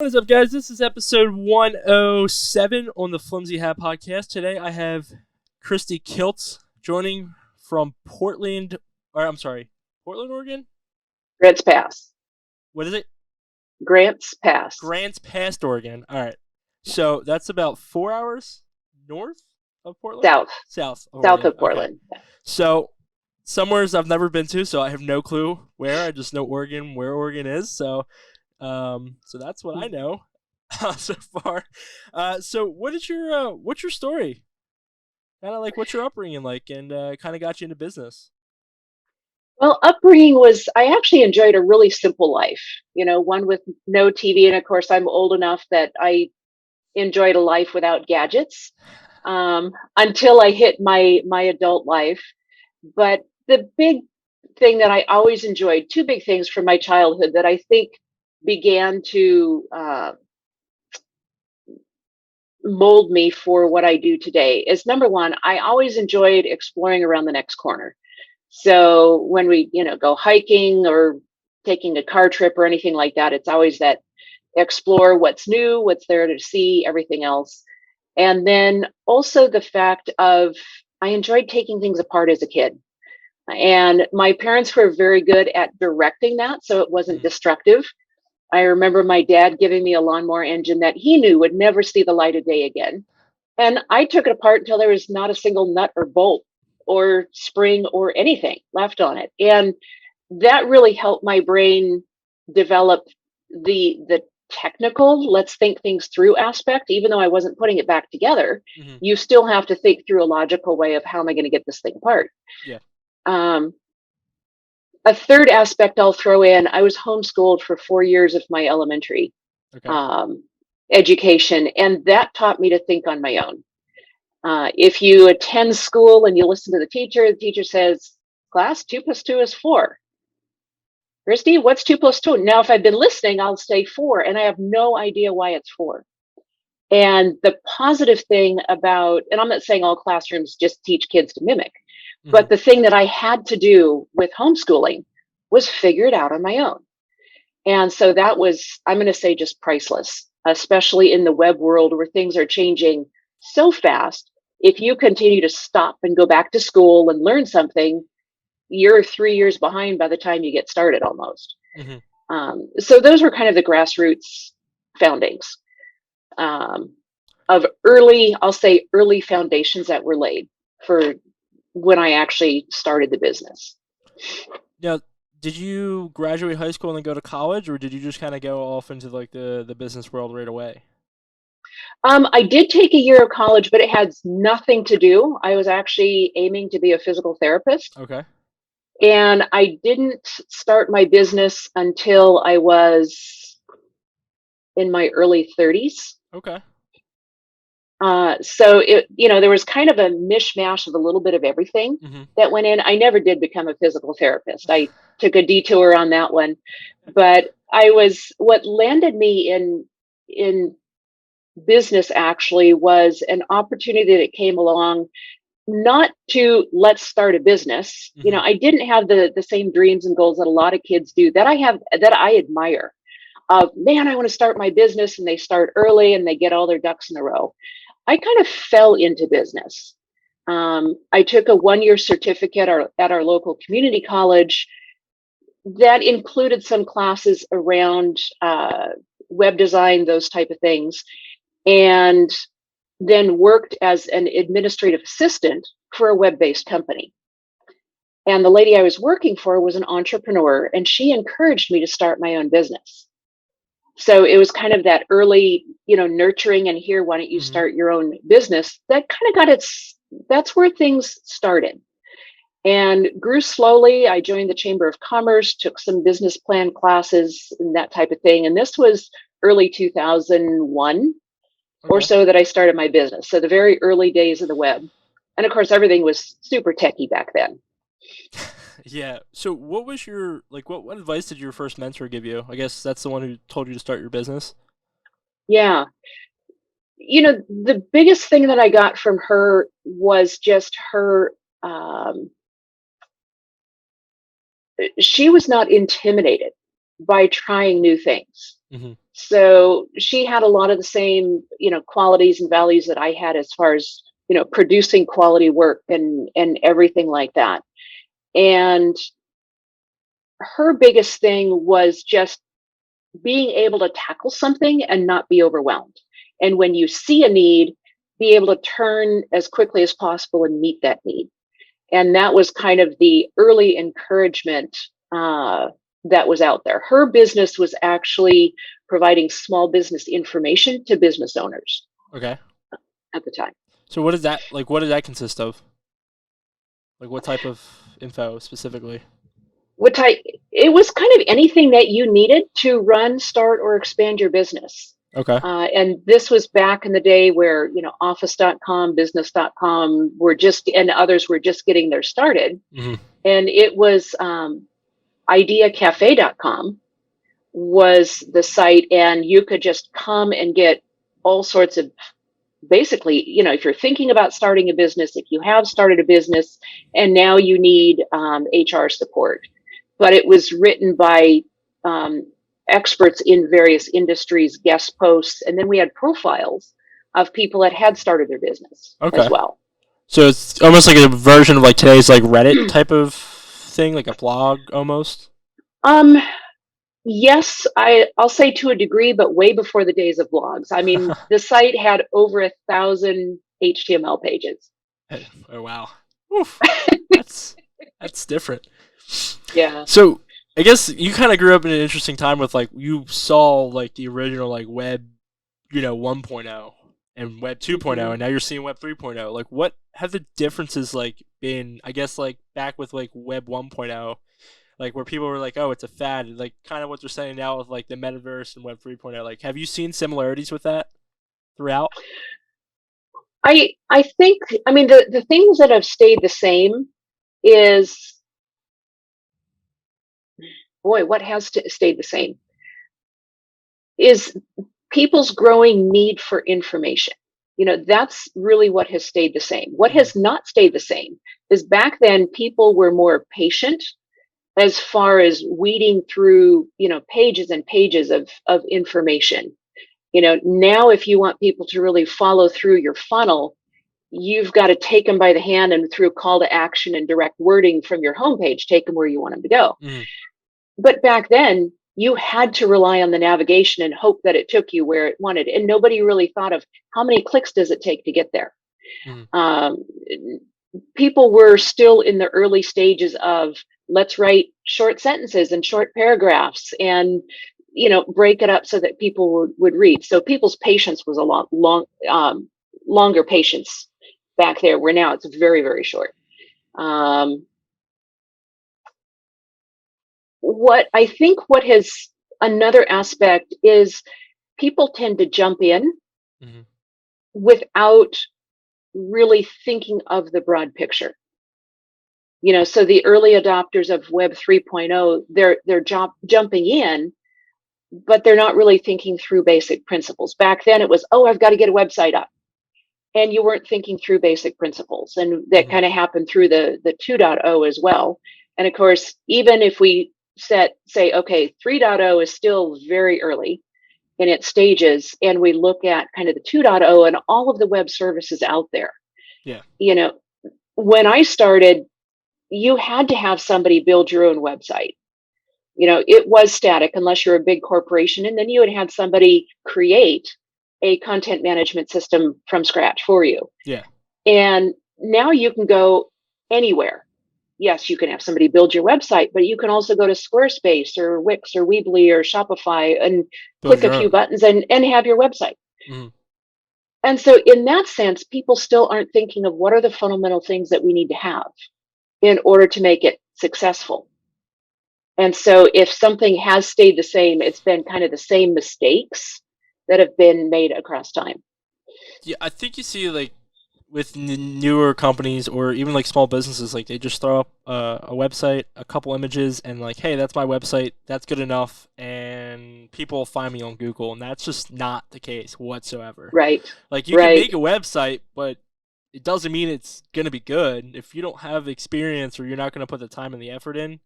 What is up, guys? This is episode 107 on the Flimsy podcast. Today I have Christy Kiltz joining from Portland, Oregon? Grants Pass. What is it? Grants Pass. Grants Pass, Oregon. All right. So that's about 4 hours north of Portland? South. South of South Oregon. of Portland. Okay. So somewheres I've never been to, so I have no clue where. I just know Oregon, where Oregon is. So that's what I know so far. So what's your story? Kind of like what's your upbringing like, and kind of got you into business. Well, upbringing was, I actually enjoyed a really simple life, one with no TV. And of course, I'm old enough that I enjoyed a life without gadgets until I hit my adult life. But the big thing that I always enjoyed, two big things from my childhood that I think began to mold me for what I do today is, number one, I always enjoyed exploring around the next corner. So when we, go hiking or taking a car trip or anything like that, it's always that explore what's new, what's there to see, everything else. And then also the fact of I enjoyed taking things apart as a kid. And my parents were very good at directing that, so it wasn't destructive. I remember my dad giving me a lawnmower engine that he knew would never see the light of day again. And I took it apart until there was not a single nut or bolt or spring or anything left on it. And that really helped my brain develop the technical, let's think things through aspect. Even though I wasn't putting it back together, you still have to think through a logical way of how am I going to get this thing apart. Yeah. A third aspect I'll throw in, I was homeschooled for 4 years of my elementary education, and that taught me to think on my own. If you attend school and you listen to the teacher says, class, 2 + 2 is 4. Christy, what's 2 + 2? Now, if I've been listening, I'll say 4, and I have no idea why it's 4. And the positive thing about, and I'm not saying all classrooms just teach kids to mimic, but the thing that I had to do with homeschooling was figure it out on my own. And so that was, I'm going to say, just priceless, especially in the web world where things are changing so fast. If you continue to stop and go back to school and learn something, you're 3 years behind by the time you get started almost. So those were kind of the grassroots foundings of early foundations that were laid for when I actually started the business. Now, did you graduate high school and then go to college, or did you just kind of go off into like the business world right away? I did take a year of college, but it had nothing to do. I was actually aiming to be a physical therapist. Okay. And I didn't start my business until I was in my early 30s. Okay. So there was kind of a mishmash of a little bit of everything that went in. I never did become a physical therapist. I took a detour on that one, but what landed me in business actually was an opportunity that came along, not to let's start a business. I didn't have the same dreams and goals that a lot of kids do that I admire. Man, I want to start my business, and they start early and they get all their ducks in a row. I kind of fell into business. I took a 1-year certificate at our local community college that included some classes around web design, those type of things, and then worked as an administrative assistant for a web-based company. And the lady I was working for was an entrepreneur, and she encouraged me to start my own business. So it was kind of that early, nurturing and here, why don't you start your own business? That kind of that's where things started and grew slowly. I joined the Chamber of Commerce, took some business plan classes and that type of thing. And this was early 2001 or so that I started my business. So the very early days of the web. And of course, everything was super techy back then. Yeah. So what was your, what advice did your first mentor give you? I guess that's the one who told you to start your business. Yeah. The biggest thing that I got from her was just her, she was not intimidated by trying new things. So she had a lot of the same, qualities and values that I had as far as, producing quality work and everything like that. And her biggest thing was just being able to tackle something and not be overwhelmed. And when you see a need, be able to turn as quickly as possible and meet that need. And that was kind of the early encouragement that was out there. Her business was actually providing small business information to business owners. Okay. At the time. So what does that like? What does that consist of? Like what type of info specifically? It was kind of anything that you needed to run, start, or expand your business. Okay. And this was back in the day where, office.com, business.com and others were just getting their started. Mm-hmm. And it was ideacafe.com was the site, and you could just come and get all sorts of, basically, if you're thinking about starting a business, if you have started a business and now you need HR support. But it was written by experts in various industries, guest posts, and then we had profiles of people that had started their business as well. So it's almost like a version of like today's like Reddit type of thing, like a blog almost. Yes, I'll say to a degree, but way before the days of blogs. I mean, the site had over 1,000 HTML pages. Oh wow, oof. That's different. Yeah. So I guess you kind of grew up in an interesting time with like you saw like the original like web, 1.0 and web 2.0, Mm-hmm. and now you're seeing web 3.0. Like what have the differences like been? I guess like back with like web 1.0, like where people were like, oh, it's a fad, like kind of what they're saying now with like the metaverse and web 3.0. Like have you seen similarities with that throughout? I think, I mean, the things that have stayed the same is, boy, what has stayed the same is people's growing need for information. That's really what has stayed the same. What has not stayed the same is back then people were more patient as far as weeding through, pages and pages of information. Now if you want people to really follow through your funnel, you've got to take them by the hand and through call to action and direct wording from your homepage, take them where you want them to go. Mm. But back then, you had to rely on the navigation and hope that it took you where it wanted. And nobody really thought of how many clicks does it take to get there. Mm. People were still in the early stages of let's write short sentences and short paragraphs and break it up so that people would read. So people's patience was a lot longer patience back there, where now it's very, very short. What has another aspect is people tend to jump in Mm-hmm. without really thinking of the broad picture. So the early adopters of Web 3.0, they're jumping in, but they're not really thinking through basic principles. Back then it was, oh, I've got to get a website up. And you weren't thinking through basic principles. And that Mm-hmm. kind of happened through the 2.0 as well. And of course, even if we say, okay, 3.0 is still very early in its stages, and we look at kind of the 2.0 and all of the web services out there. Yeah. When I started, you had to have somebody build your own website. It was static unless you're a big corporation, and then you would have somebody create a content management system from scratch for you. Yeah. And now you can go anywhere. Yes, you can have somebody build your website, but you can also go to Squarespace or Wix or Weebly or Shopify and click a few buttons and have your website. Mm-hmm. And so in that sense, people still aren't thinking of what are the fundamental things that we need to have in order to make it successful. And so if something has stayed the same, it's been kind of the same mistakes that have been made across time. Yeah, I think you see like with newer companies or even like small businesses, like they just throw up a website, a couple images, and like, hey, that's my website, that's good enough, and people find me on Google, and that's just not the case whatsoever. Right. Like you can make a website, but it doesn't mean it's gonna be good. If you don't have experience or you're not gonna put the time and the effort in,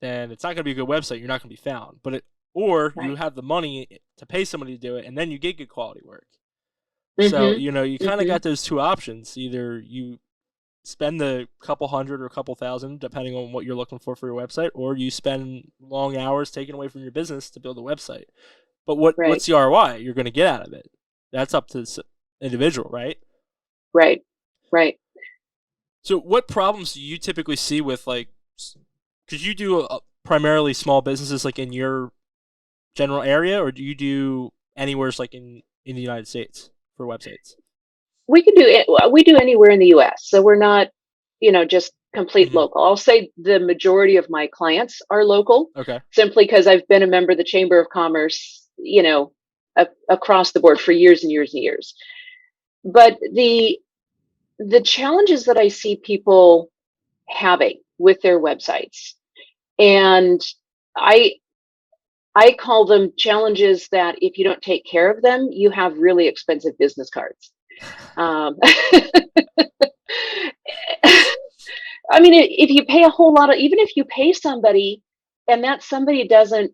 then it's not gonna be a good website. You're not gonna be found. But or you Right. have the money to pay somebody to do it, and then you get good quality work. So, Mhm. you kind of Mhm. got those two options. Either you spend the couple hundred or a couple thousand, depending on what you're looking for your website, or you spend long hours taken away from your business to build a website. But Right. what's the ROI you're going to get out of it? That's up to the individual, right? Right. Right. So, what problems do you typically see with because you do primarily small businesses like in your general area, or do you do anywhere like in the United States for websites? We can do it. We do anywhere in the U.S. So we're not, just complete Hmm. local. I'll say the majority of my clients are local, Okay. simply because I've been a member of the Chamber of Commerce, across the board for years and years and years. But the challenges that I see people having with their websites, and I I call them challenges that if you don't take care of them, you have really expensive business cards. Um, I mean, if you pay a whole lot of, even if you pay somebody and that somebody doesn't,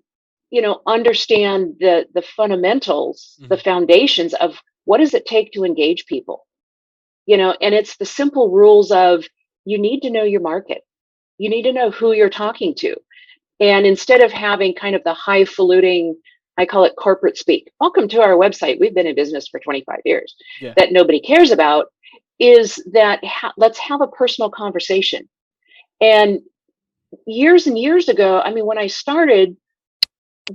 understand the fundamentals, the Hmm. foundations of what does it take to engage people, and it's the simple rules of you need to know your market. You need to know who you're talking to. And instead of having kind of the highfalutin, I call it corporate speak, welcome to our website, we've been in business for 25 years, Yeah. that nobody cares about, is that let's have a personal conversation. And years and years ago, I mean, when I started,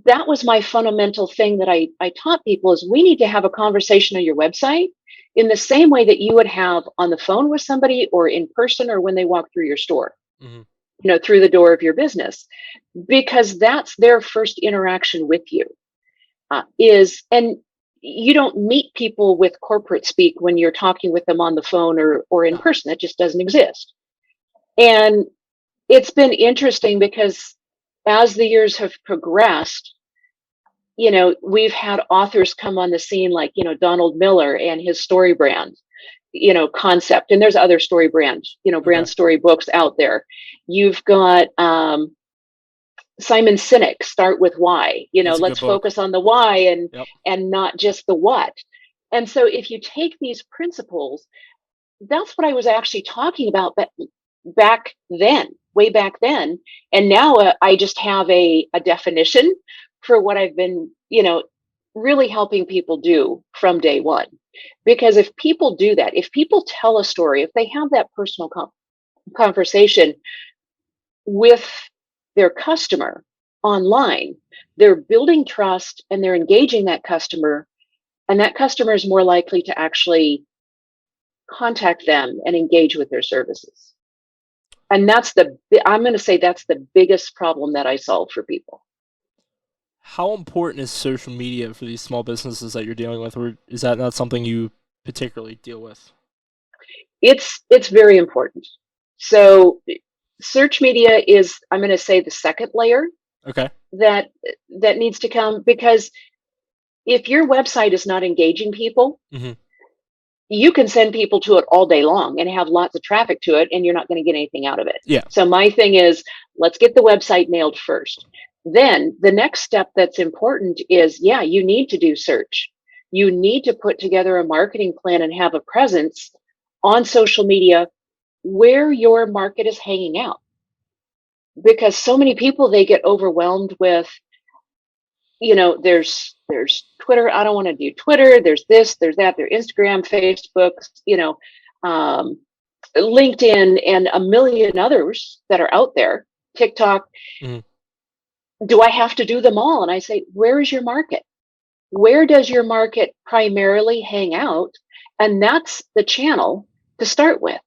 that was my fundamental thing that I taught people is we need to have a conversation on your website in the same way that you would have on the phone with somebody or in person or when they walk through your store, Hmm. through the door of your business, because that's their first interaction with you. And you don't meet people with corporate speak when you're talking with them on the phone or in No. person. That just doesn't exist. And it's been interesting because as the years have progressed, we've had authors come on the scene like, Donald Miller and his story brand, concept. And there's other story brands, Okay. brand story books out there. You've got Simon Sinek, Start with Why. That's a good Let's book. focus on the why Yep. and not just the what. And so if you take these principles, that's what I was actually talking about, but back then, way back then. And now I just have a definition for what I've been, really helping people do from day one. Because if people do that, if people tell a story, if they have that personal conversation with their customer online, they're building trust and they're engaging that customer, and that customer is more likely to actually contact them and engage with their services. And I'm going to say that's the biggest problem that I solve for people. How important is social media for these small businesses that you're dealing with, or is that not something you particularly deal with? It's very important. So search media is, I'm going to say, the second layer Okay. that that needs to come, because if your website is not engaging people, Hmm. you can send people to it all day long and have lots of traffic to it, and you're not going to get anything out of it. Yeah. So my thing is, let's get the website nailed first. Then the next step that's important is, yeah, you need to do search. You need to put together a marketing plan and have a presence on social media where your market is hanging out. Because so many people, they get overwhelmed with, there's Twitter. I don't want to do Twitter. There's this, there's that, there's Instagram, Facebook, um, LinkedIn, and a million others that are out there, TikTok. Hmm. Do I have to do them all? And I say, where is your market? Where does your market primarily hang out? And that's the channel to start with.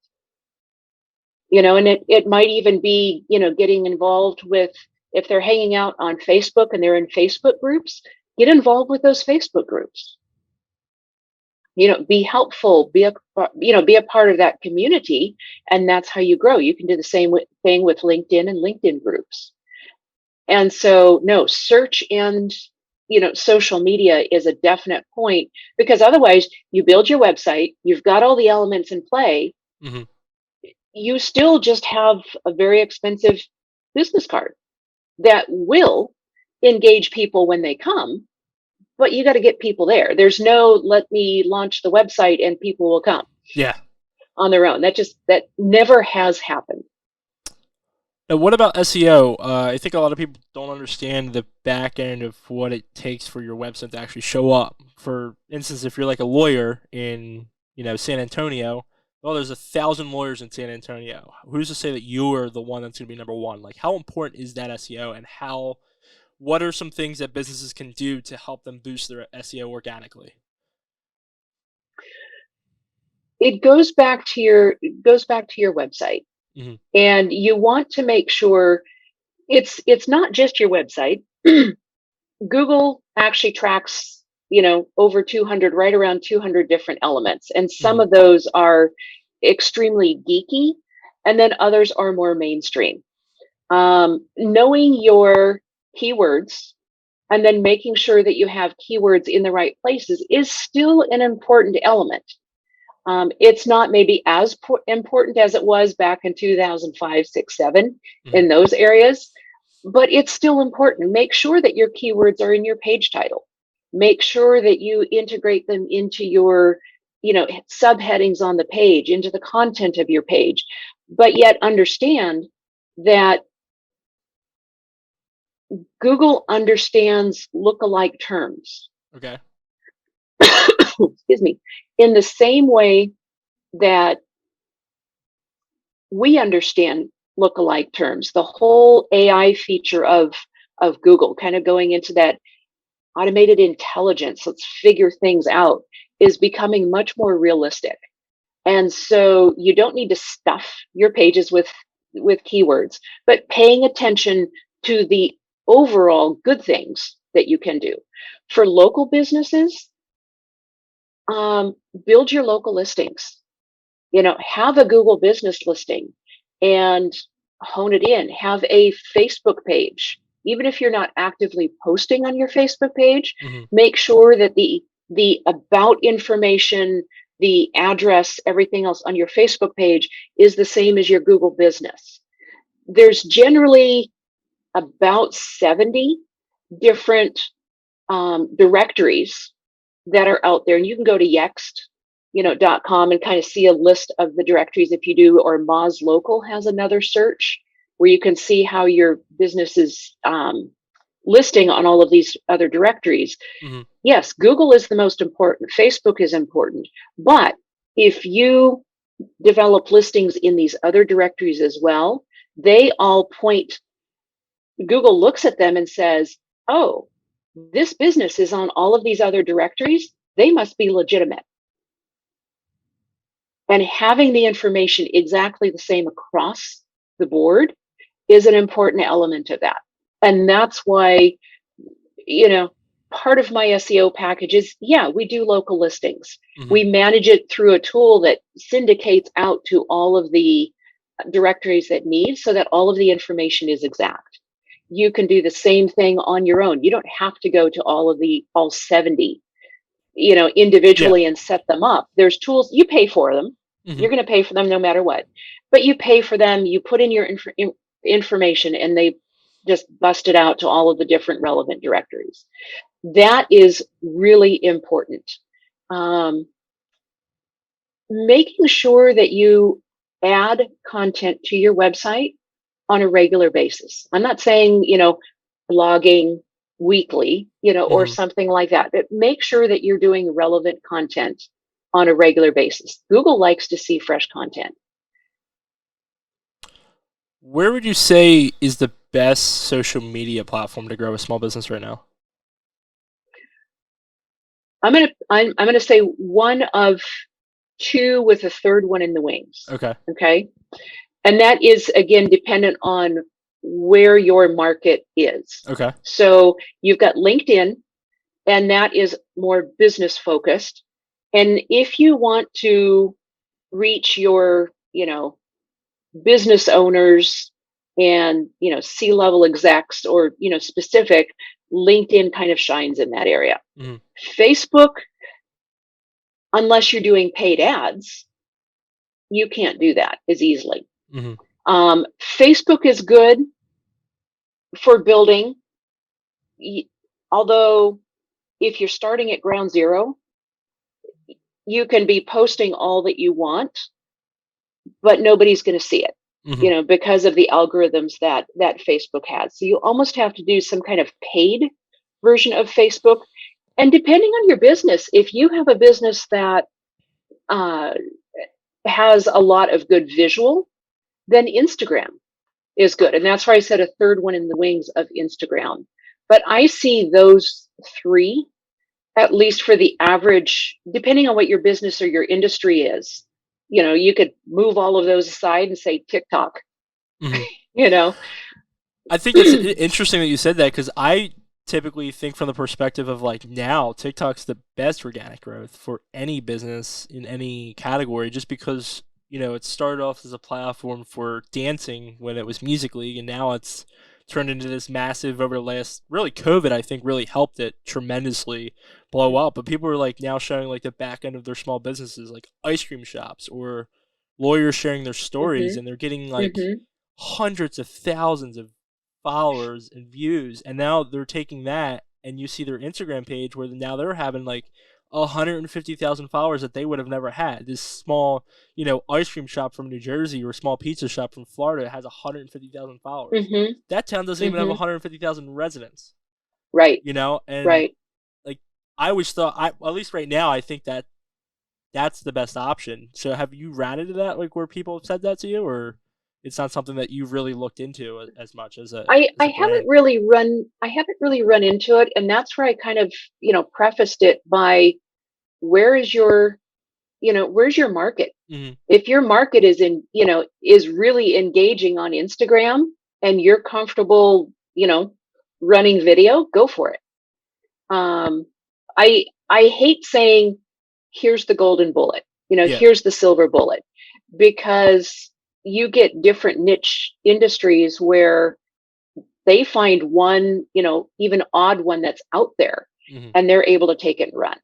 And it might even be, getting involved with, if they're hanging out on Facebook and they're in Facebook groups, get involved with those Facebook groups. Be helpful, be a part of that community, and that's how you grow. You can do the same thing with LinkedIn and LinkedIn groups. And so, no, search and social media is a definite point, because otherwise you build your website, you've got all the elements in play, Hmm. you still just have a very expensive business card that will engage people when they come, but you got to get people there. There's no let me launch the website and people will come on their own. That never has happened. Now, what about SEO? I think a lot of people don't understand the back end of what it takes for your website to actually show up. For instance, if you're like a lawyer in San Antonio, well, there's 1,000 lawyers in San Antonio. Who's to say that you're the one that's going to be number one? Like, how important is that SEO, and what are some things that businesses can do to help them boost their SEO organically? It goes back to your website, Mm-hmm. and you want to make sure it's not just your website. Google actually tracks, over 200, right around 200 different elements, and some of those are extremely geeky, and then others are more mainstream. Knowing your keywords and then making sure that you have keywords in the right places is still an important element. It's not maybe as important as it was back in 2005, 6, 7 in those areas, but it's still important. Make sure that your keywords are in your page title. Make sure that you integrate them into your, subheadings on the page, into the content of your page, but yet understand that Google understands lookalike terms. Okay. Excuse me. In the same way that we understand lookalike terms, the whole AI feature of Google, kind of going into that automated intelligence, let's figure things out, is becoming much more realistic. And so you don't need to stuff your pages with keywords, but paying attention to the overall good things that you can do. For local businesses, build your local listings. Have a Google business listing and hone it in. Have a Facebook page. Even if you're not actively posting on your Facebook page, make sure that the about information, the address, everything else on your Facebook page is the same as your Google business. There's generally about 70 different directories that are out there, and you can go to Yext.com and kind of see a list of the directories if you do, or Moz Local has another search where you can see how your business is listing on all of these other directories. Yes, Google is the most important. Facebook is important. But if you develop listings in these other directories as well, they all point, Google looks at them and says, oh, this business is on all of these other directories. They must be legitimate. And having the information exactly the same across the board is an important element of that. And that's why, part of my SEO package is, we do local listings. We manage it through a tool that syndicates out to all of the directories that need, so that all of the information is exact. You can do the same thing on your own. You don't have to go to all 70, individually and set them up. There's tools, you pay for them. You're going to pay for them no matter what, but you pay for them, you put in your information, and they just bust it out to all of the different relevant directories. That is really important. Making sure that you add content to your website on a regular basis. I'm not saying, blogging weekly, or something like that, but make sure that you're doing relevant content on a regular basis. Google likes to see fresh content. Where would you say is the best social media platform to grow a small business right now? I'm gonna say one of two, with a third one in the wings. Okay. And that is, again, dependent on where your market is. Okay. So you've got LinkedIn, and that is more business focused. And if you want to reach your, business owners and, C-level execs, or, specific, LinkedIn kind of shines in that area. Facebook, unless you're doing paid ads, you can't do that as easily. Facebook is good for building although if you're starting at ground zero, you can be posting all that you want, but nobody's going to see it, because of the algorithms that Facebook has. So you almost have to do some kind of paid version of Facebook. And depending on your business, if you have a business that has a lot of good visual, then Instagram is good. And that's why I said a third one in the wings of Instagram. But I see those three, at least for the average, depending on what your business or your industry is. You could move all of those aside and say TikTok. I think it's interesting that you said that, because I typically think from the perspective of like, now TikTok's the best organic growth for any business in any category, just because it started off as a platform for dancing when it was Music League, and now it's turned into this massive, over the last, really COVID, I think, really helped it tremendously blow up. But people are like now showing like the back end of their small businesses, like ice cream shops or lawyers sharing their stories, and they're getting like hundreds of thousands of followers and views, and now they're taking that, and you see their Instagram page where now they're having like 150,000 followers that they would have never had. This small, ice cream shop from New Jersey or a small pizza shop from Florida has 150,000 followers. That town doesn't even have 150,000 residents. Right. And right. like, I always thought, at least right now, I think that that's the best option. So have you ran into that, like where people have said that to you, or it's not something that you've really looked into as much as I haven't really run into it, and that's where I kind of prefaced it by, where's your market? If your market is really engaging on Instagram and you're comfortable running video, go for it. I hate saying here's the golden bullet, here's the silver bullet, because you get different niche industries where they find one, even odd one that's out there, and they're able to take it and run.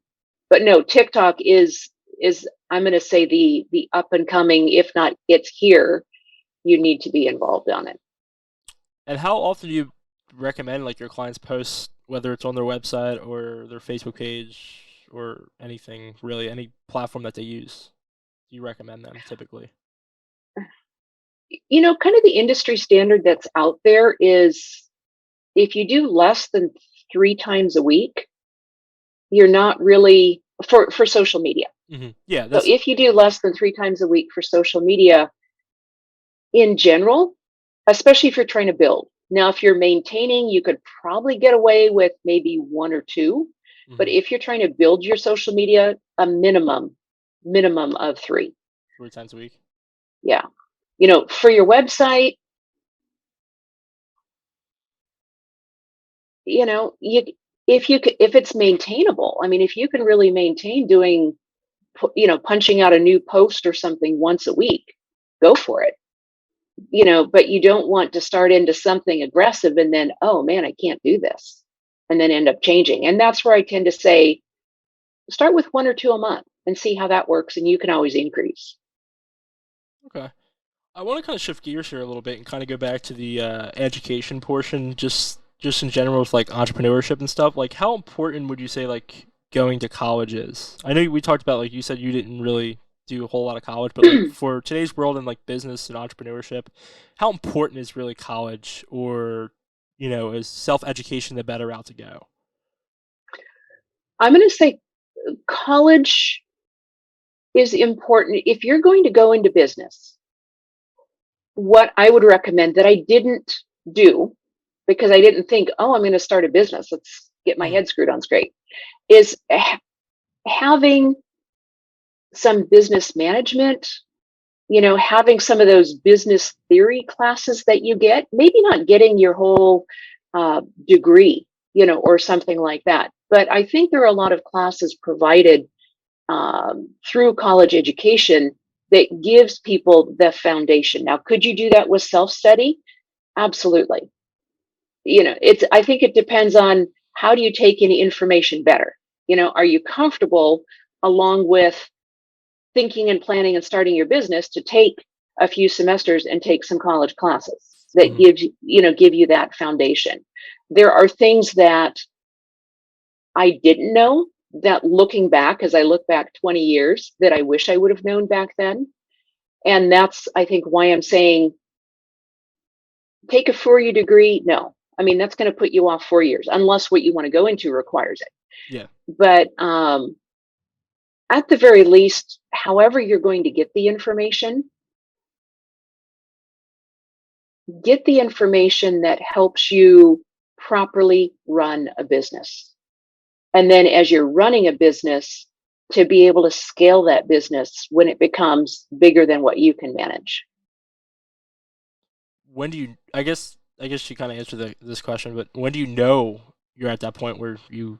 But no, TikTok is I'm going to say the up and coming, if not it's here. You need to be involved on it. And how often do you recommend like your clients post, whether it's on their website or their Facebook page or anything, really any platform that they use? Do you recommend them typically? Kind of the industry standard that's out there is, if you do less than 3 times a week, you're not really for social media. Yeah. So if you do less than 3 times a week for social media, in general, especially if you're trying to build. Now, if you're maintaining, you could probably get away with maybe 1 or 2. But if you're trying to build your social media, a minimum of 3. 3 times a week. Yeah. For your website, if it's maintainable, I mean, if you can really maintain doing, punching out a new post or something once a week, go for it. But you don't want to start into something aggressive and then, oh man, I can't do this, and then end up changing. And that's where I tend to say, start with 1 or 2 a month and see how that works, and you can always increase. Okay. I want to kind of shift gears here a little bit and kind of go back to the education portion, just in general with like entrepreneurship and stuff. Like, how important would you say like going to college is? I know we talked about, like you said, you didn't really do a whole lot of college, but like for today's world and like business and entrepreneurship, how important is really college, or is self-education the better route to go? I'm going to say college is important if you're going to go into business. What I would recommend, that I didn't do because I didn't think, oh, I'm going to start a business, let's get my head screwed on straight, is having some business management, having some of those business theory classes that you get, maybe not getting your whole degree, or something like that. But I think there are a lot of classes provided through college education that gives people the foundation. Now, could you do that with self-study? Absolutely. I think it depends on how do you take in information better. Are you comfortable, along with thinking and planning and starting your business, to take a few semesters and take some college classes that give you that foundation? there are things that I didn't know, that looking back, as I look back 20 years, that I wish I would have known back then. And that's, I think, why I'm saying take a 4-year degree. No, I mean, that's going to put you off 4 years, unless what you want to go into requires it. Yeah. But at the very least, however you're going to get the information that helps you properly run a business. And then as you're running a business, to be able to scale that business when it becomes bigger than what you can manage. When do you, I guess you kind of answered this question, but when do you know you're at that point where you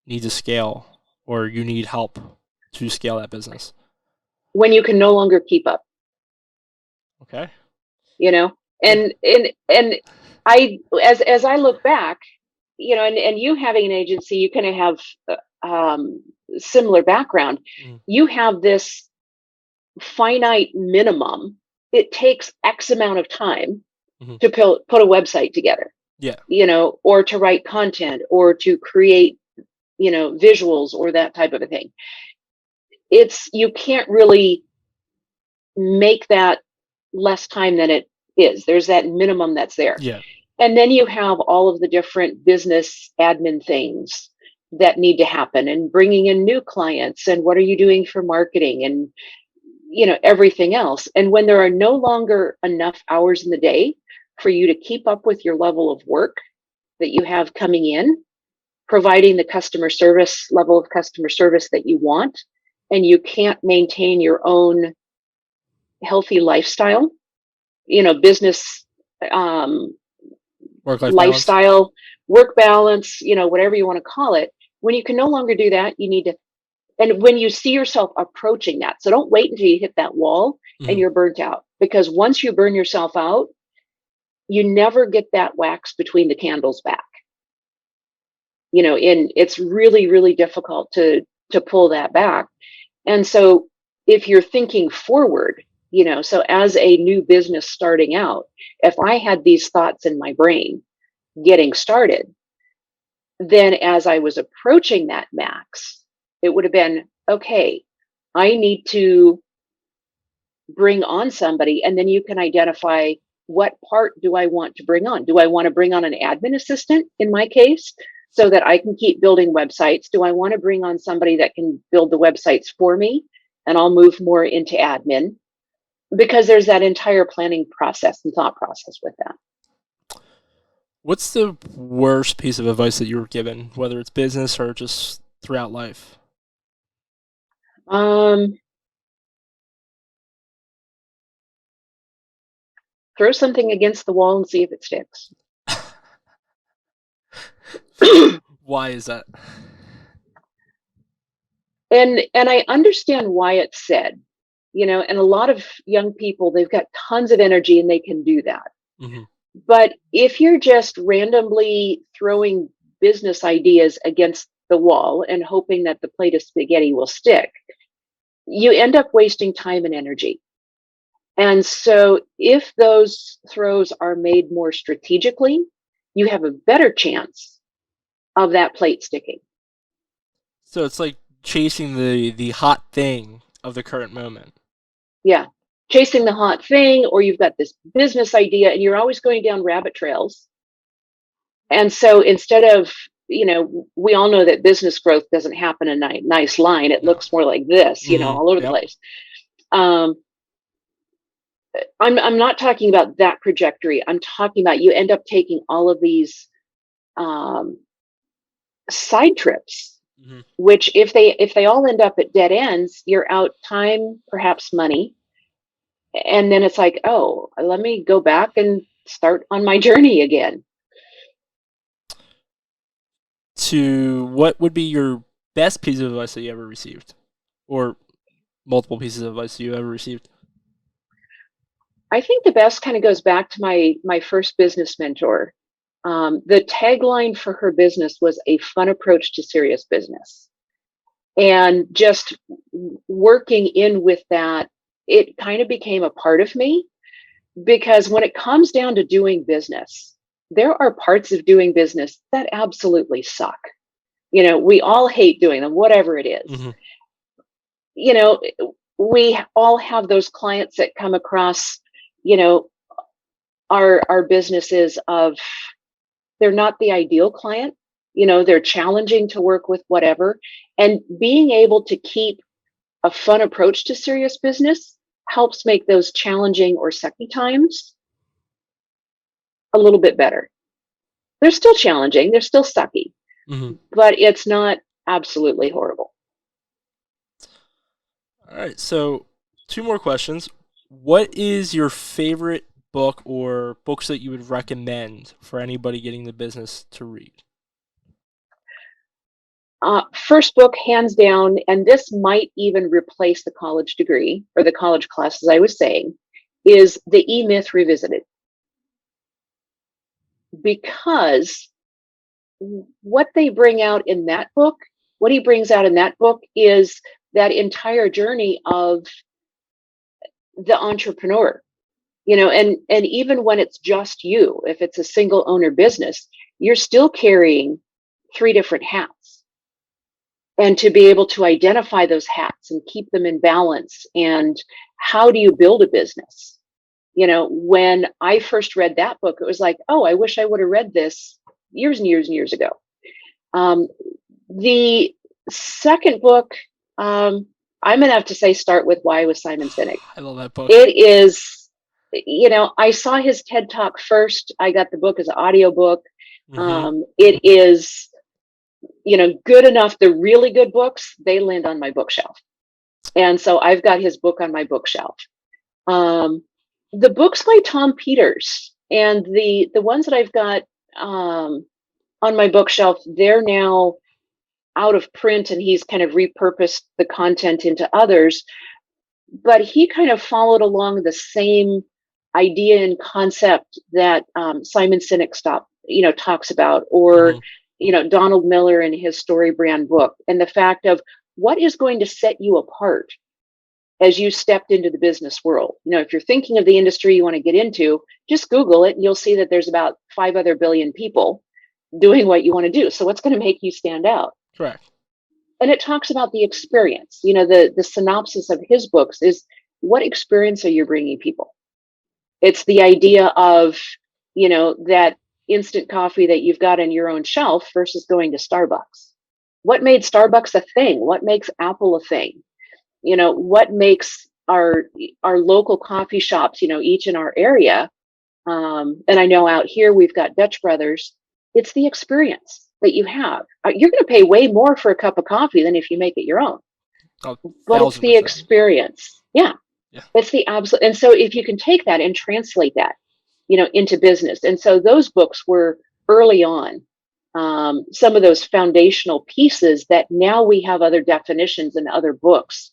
need to scale or you need help to scale that business? When you can no longer keep up. Okay. And I, as I look back, and you having an agency, you kind of have similar background. You have this finite minimum. It takes X amount of time to put a website together. Yeah. Or to write content, or to create, visuals, or that type of a thing. You can't really make that less time than it is. There's that minimum that's there. Yeah. And then you have all of the different business admin things that need to happen, and bringing in new clients, and what are you doing for marketing, and everything else. And when there are no longer enough hours in the day for you to keep up with your level of work that you have coming in, providing the level of customer service that you want, and you can't maintain your own healthy lifestyle, business, work-life lifestyle, balance. Work balance, whatever you want to call it. When you can no longer do that, you need to, and when you see yourself approaching that, so don't wait until you hit that wall and you're burnt out, because once you burn yourself out, you never get that wax between the candles back. And it's really, really difficult to pull that back. And so if you're thinking forward, so as a new business starting out, if I had these thoughts in my brain getting started, then as I was approaching that max, it would have been, okay, I need to bring on somebody. And then you can identify, what part do I want to bring on? Do I want to bring on an admin assistant in my case, so that I can keep building websites? Do I want to bring on somebody that can build the websites for me, and I'll move more into admin? Because there's that entire planning process and thought process with that. What's the worst piece of advice that you were given, whether it's business or just throughout life? Throw something against the wall and see if it sticks. Why is that? And I understand why it's said, and a lot of young people, they've got tons of energy and they can do that. But if you're just randomly throwing business ideas against the wall and hoping that the plate of spaghetti will stick, you end up wasting time and energy. And so if those throws are made more strategically, you have a better chance of that plate sticking. So it's like chasing the hot thing of the current moment. Yeah. Chasing the hot thing, or you've got this business idea and you're always going down rabbit trails. And so instead of, we all know that business growth doesn't happen in a nice line. It looks more like this, all over the place. I'm not talking about that trajectory. I'm talking about, you end up taking all of these side trips, which if they all end up at dead ends, you're out time, perhaps money. And then it's like, oh, let me go back and start on my journey again. What would be your best piece of advice that you ever received, or multiple pieces of advice you ever received? I think the best kind of goes back to my first business mentor. The tagline for her business was a fun approach to serious business. And just working in with that, it kind of became a part of me, because when it comes down to doing business, there are parts of doing business that absolutely suck. We all hate doing them, whatever it is. Mm-hmm. We all have those clients that come across, our businesses of, they're not the ideal client. They're challenging to work with, whatever. And being able to keep a fun approach to serious business helps make those challenging or sucky times a little bit better. They're still challenging, they're still sucky, Mm-hmm. but it's not absolutely horrible. All right, so 2 more questions. What is your favorite book or books that you would recommend for anybody getting the business to read? First book, hands down, and this might even replace the college degree or the college class, as I was saying, is The E-Myth Revisited. Because what he brings out in that book is that entire journey of the entrepreneur, and even when it's just you, if it's a single owner business, you're still carrying 3 different hats. And to be able to identify those hats and keep them in balance, and how do you build a business? When I first read that book, it was like, oh, I wish I would have read this years and years and years ago. The second book, I'm going to have to say, start with Why with Simon Sinek. I love that book. It is, I saw his TED Talk first. I got the book as an audiobook. Mm-hmm. It is, good enough. The really good books, they land on my bookshelf. And so I've got his book on my bookshelf. The books by Tom Peters, and the ones that I've got on my bookshelf, they're now out of print, and he's kind of repurposed the content into others. But he kind of followed along the same idea and concept that Simon Sinek talks about, or Donald Miller in his Story Brand book, and the fact of what is going to set you apart as you stepped into the business world. If you're thinking of the industry you want to get into, just Google it and you'll see that there's about 5 other billion people doing what you want to do. So what's going to make you stand out? Correct. And it talks about the experience. The synopsis of his books is, what experience are you bringing people? It's the idea of, that instant coffee that you've got on your own shelf versus going to Starbucks. What made Starbucks a thing? What makes Apple a thing? What makes our local coffee shops, each in our area. And I know out here we've got Dutch Brothers. It's the experience that you have. You're going to pay way more for a cup of coffee than if you make it your own. Oh, but it's the experience. Yeah. It's the absolute. And so if you can take that and translate that, into business. And so those books were early on, some of those foundational pieces that now we have other definitions and other books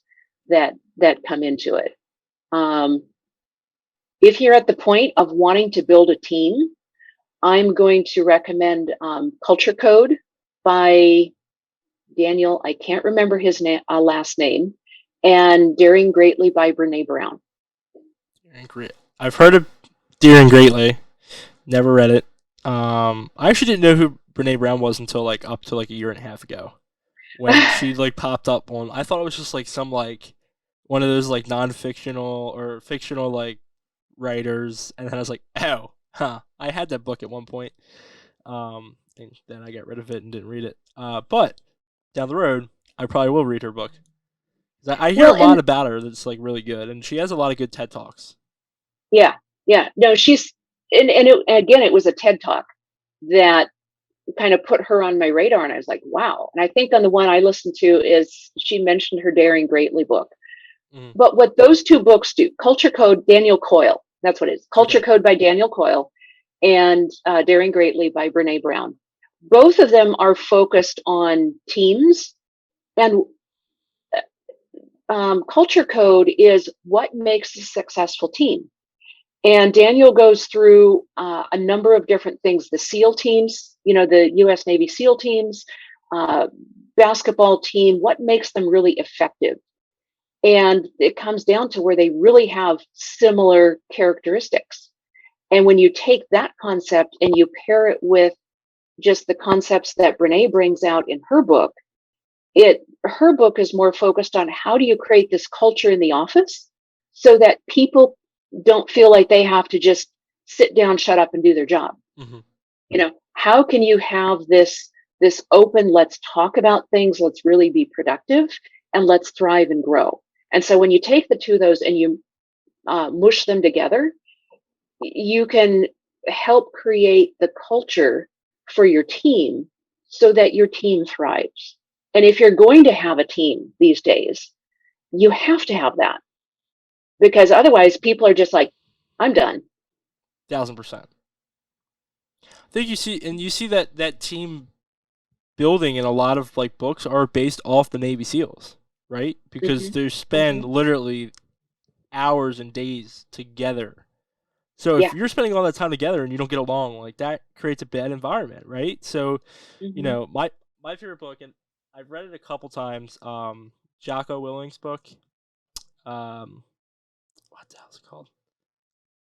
that come into it. If you're at the point of wanting to build a team, I'm going to recommend Culture Code by Daniel, I can't remember his last name, and Daring Greatly by Brene Brown. I've heard of Daring Greatly, never read it. I actually didn't know who Brene Brown was until up to a year and a half ago, when she popped up on. I thought it was just some one of those non-fictional or fictional writers, and then I was like, oh, huh, I had that book at one point, and then I got rid of it and didn't read it. But down the road, I probably will read her book. I hear a lot about her that's really good, and she has a lot of good TED Talks. Yeah. No, she's again, it was a TED Talk that kind of put her on my radar, and I was like, wow. And I think on the one I listened to is she mentioned her Daring Greatly book. Mm. But what those 2 books do, Culture Code, Daniel Coyle, that's what it is. Culture Code by Daniel Coyle, and Daring Greatly by Brene Brown. Both of them are focused on teams, and Culture Code is what makes a successful team. And Daniel goes through a number of different things: the SEAL teams, the U.S. Navy SEAL teams, basketball team, what makes them really effective. And it comes down to where they really have similar characteristics. And when you take that concept and you pair it with just the concepts that Brene brings out in her book, her book is more focused on how do you create this culture in the office so that people don't feel like they have to just sit down, shut up, and do their job. Mm-hmm. How can you have this open, let's talk about things, let's really be productive, and let's thrive and grow. And so when you take the two of those and you mush them together, you can help create the culture for your team so that your team thrives. And if you're going to have a team these days, you have to have that, because otherwise people are just like, I'm done. 1,000%. I think you see that team building in a lot of like books are based off the Navy SEALs, right? Because they spend literally hours and days together. So if you're spending all that time together and you don't get along, like that creates a bad environment, right? So, my favorite book, and I've read it a couple times, Jocko Willink's book. What the hell is it called?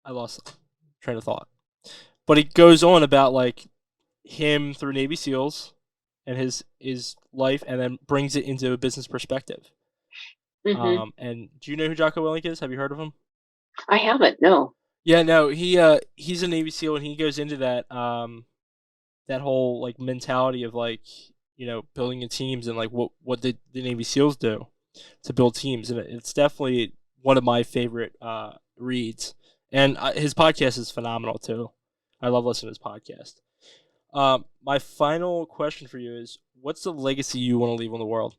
I lost train of thought. But it goes on about like him through Navy SEALs and his life, and then brings it into a business perspective. And do you know who Jocko Willink is? Have you heard of him? I haven't. No. Yeah, no. He's a Navy SEAL, and he goes into that that whole like mentality of like building in teams and like what the Navy SEALs do to build teams, and it's definitely one of my favorite reads. And his podcast is phenomenal too. I love listening to his podcast. My final question for you is, what's the legacy you want to leave on the world?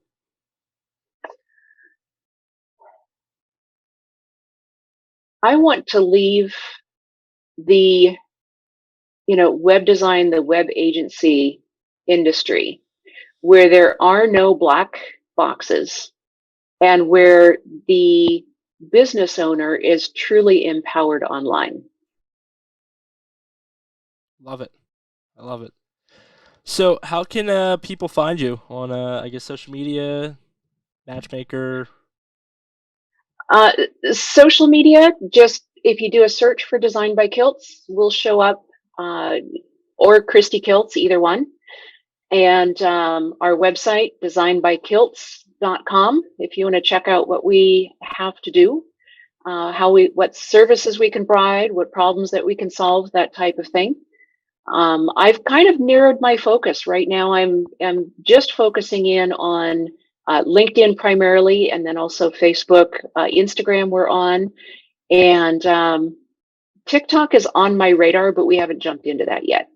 I want to leave the, web design, the web agency industry where there are no black boxes and where the business owner is truly empowered online. Love it. I love it. So how can people find you on, I guess, social media, Matchmaker? Social media, just if you do a search for Design by Kiltz, we'll show up, or Christy Kiltz, either one. And our website, designbykiltz.com, if you want to check out what we have to do, what services we can provide, what problems that we can solve, that type of thing. I've kind of narrowed my focus right now. I'm just focusing in on LinkedIn primarily, and then also Facebook, Instagram we're on, and TikTok is on my radar, but we haven't jumped into that yet.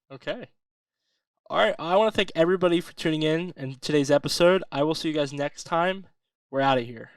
Okay. All right. I want to thank everybody for tuning in today's episode. I will see you guys next time. We're out of here.